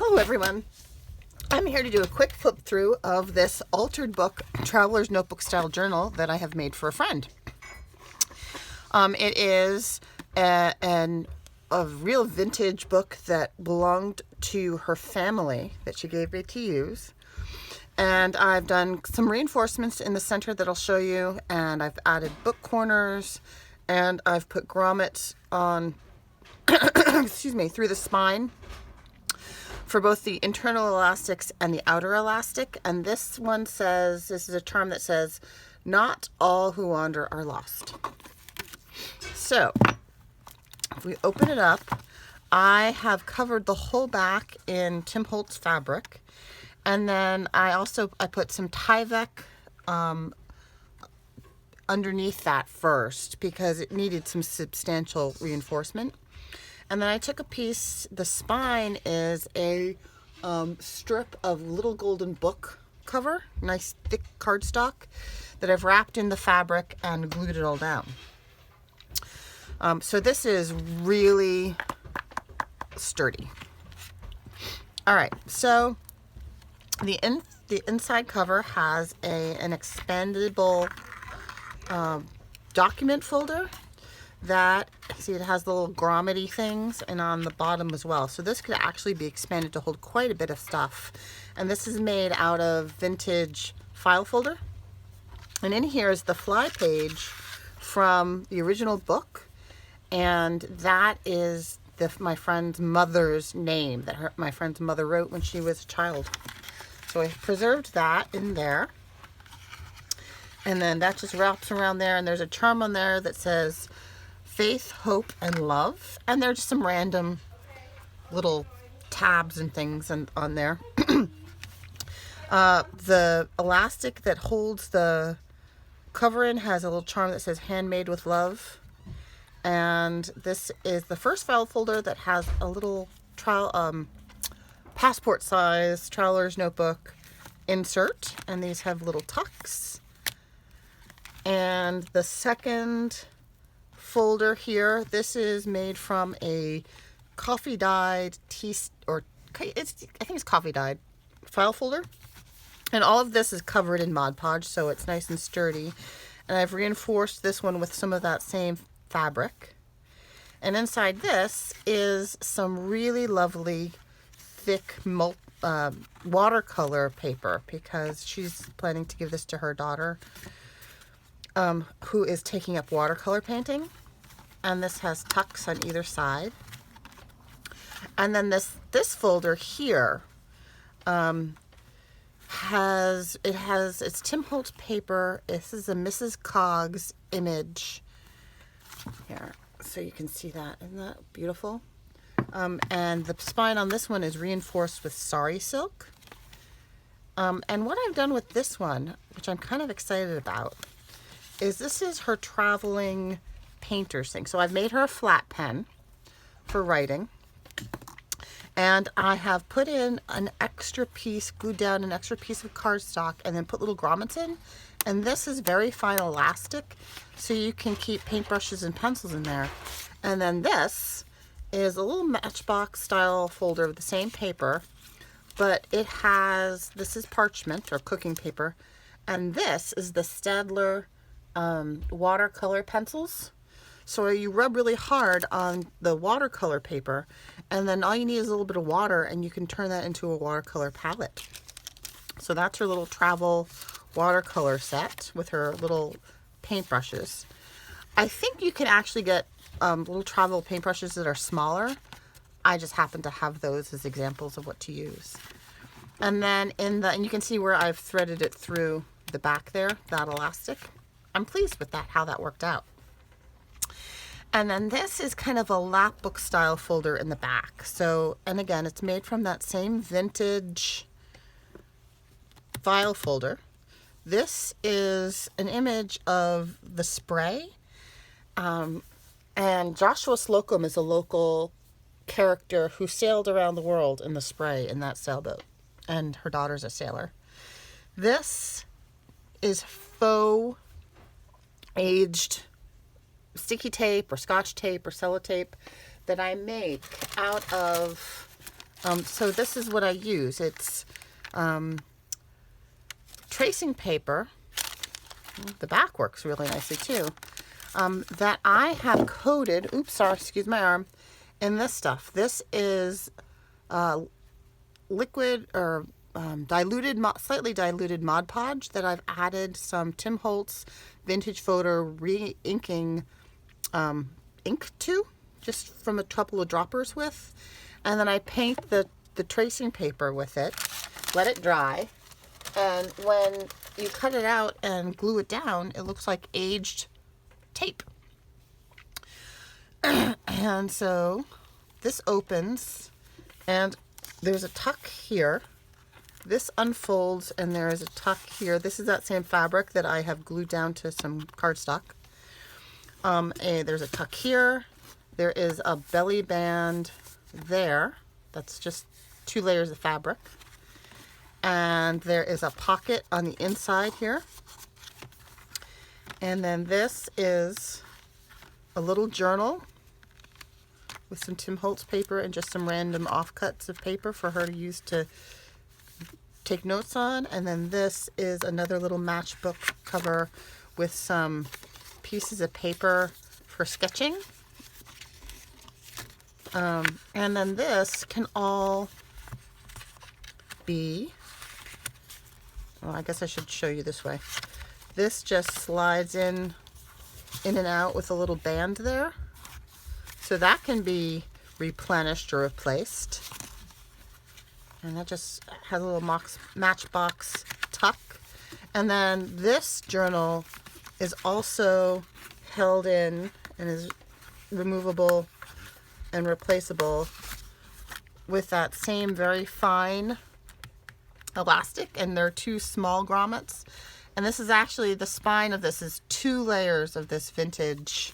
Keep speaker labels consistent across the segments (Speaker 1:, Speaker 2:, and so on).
Speaker 1: Hello everyone. I'm here to do a quick flip through of this altered book, Traveler's Notebook Style Journal that I have made for a friend. It is a real vintage book that belonged to her family that she gave me to use. And I've done some reinforcements in the center that I'll show you, and I've added book corners, and I've put grommets on, through the spine for both the internal elastics and the outer elastic. And this one says, this is a term that says, not all who wander are lost. So if we open it up, I have covered the whole back in Tim Holtz fabric. And then I put some Tyvek underneath that first because it needed some substantial reinforcement. And then I took a piece, the spine is a strip of little golden book cover, nice thick cardstock that I've wrapped in the fabric and glued it all down. So this is really sturdy. All right, so the inside cover has an expandable document folder that, see, it has the little grommety things, and on the bottom as well. So this could actually be expanded to hold quite a bit of stuff. And this is made out of vintage file folder. And in here is the fly page from the original book, and that is my friend's mother's name that my friend's mother wrote when she was a child. So I preserved that in there. And then that just wraps around there, and there's a charm on there that says faith, hope, and love. And there's just some random little tabs and things on there. The elastic that holds the cover in has a little charm that says handmade with love. And this is the first file folder that has a little passport size traveler's notebook insert, and these have little tucks. And the second folder here, this is made from a coffee dyed I think it's coffee dyed file folder, and all of this is covered in Mod Podge, so it's nice and sturdy. And I've reinforced this one with some of that same fabric. And inside this is some really lovely thick watercolor paper, because she's planning to give this to her daughter, who is taking up watercolor painting. And this has tucks on either side. And then this folder here it's Tim Holtz paper. This is a Mrs. Coggs image here, so you can see that. Isn't that beautiful? And the spine on this one is reinforced with sari silk. And what I've done with this one, which I'm kind of excited about, is this is her traveling painter's thing. So I've made her a flat pen for writing, and I have put in an extra piece, glued down an extra piece of cardstock, and then put little grommets in. And this is very fine elastic, so you can keep paintbrushes and pencils in there. And then this is a little matchbox style folder with the same paper, but this is parchment or cooking paper, and this is the Staedtler watercolor pencils. So you rub really hard on the watercolor paper, and then all you need is a little bit of water, and you can turn that into a watercolor palette. So that's her little travel watercolor set with her little paintbrushes. I think you can actually get little travel paintbrushes that are smaller. I just happen to have those as examples of what to use. And then and you can see where I've threaded it through the back there, that elastic. I'm pleased with how that worked out. And then this is kind of a lapbook style folder in the back. So, and again, it's made from that same vintage file folder. This is an image of the spray. And Joshua Slocum is a local character who sailed around the world in the spray in that sailboat. And her daughter's a sailor. This is faux aged sticky tape or scotch tape or sellotape that I make out of So this is what I use. It's tracing paper. The back works really nicely too. That I have coated, oops, sorry, excuse my arm, in this stuff. This is liquid or slightly diluted Mod Podge that I've added some Tim Holtz Vintage Photo re-inking ink to, just from a couple of droppers with. And then I paint the tracing paper with it, let it dry, and when you cut it out and glue it down, it looks like aged tape. And so this opens, and there's a tuck here. This unfolds, and there is a tuck here. This is that same fabric that I have glued down to some cardstock. There's a tuck here. There is a belly band there. That's just 2 layers of fabric. And there is a pocket on the inside here. And then this is a little journal with some Tim Holtz paper and just some random offcuts of paper for her to use to take notes on. And then this is another little matchbook cover with some pieces of paper for sketching. And then this can all be, well, I guess I should show you this way. This just slides in and out with a little band there. So that can be replenished or replaced. And that just has a little matchbox tuck. And then this journal is also held in and is removable and replaceable with that same very fine elastic, and they're 2 small grommets. And this is actually, the spine of this is 2 layers of this vintage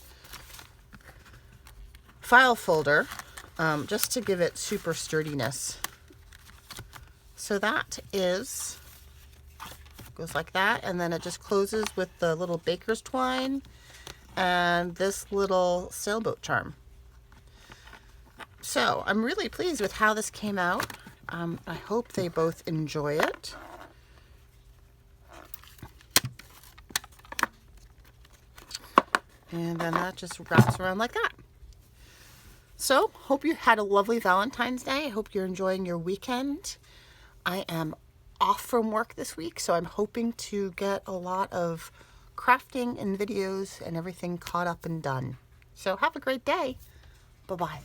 Speaker 1: file folder, just to give it super sturdiness. So that goes like that, and then it just closes with the little baker's twine and this little sailboat charm. So I'm really pleased with how this came out. I hope they both enjoy it. And then that just wraps around like that. So, hope you had a lovely Valentine's Day. I hope you're enjoying your weekend. I am off from work this week, so I'm hoping to get a lot of crafting and videos and everything caught up and done. So have a great day. Bye-bye.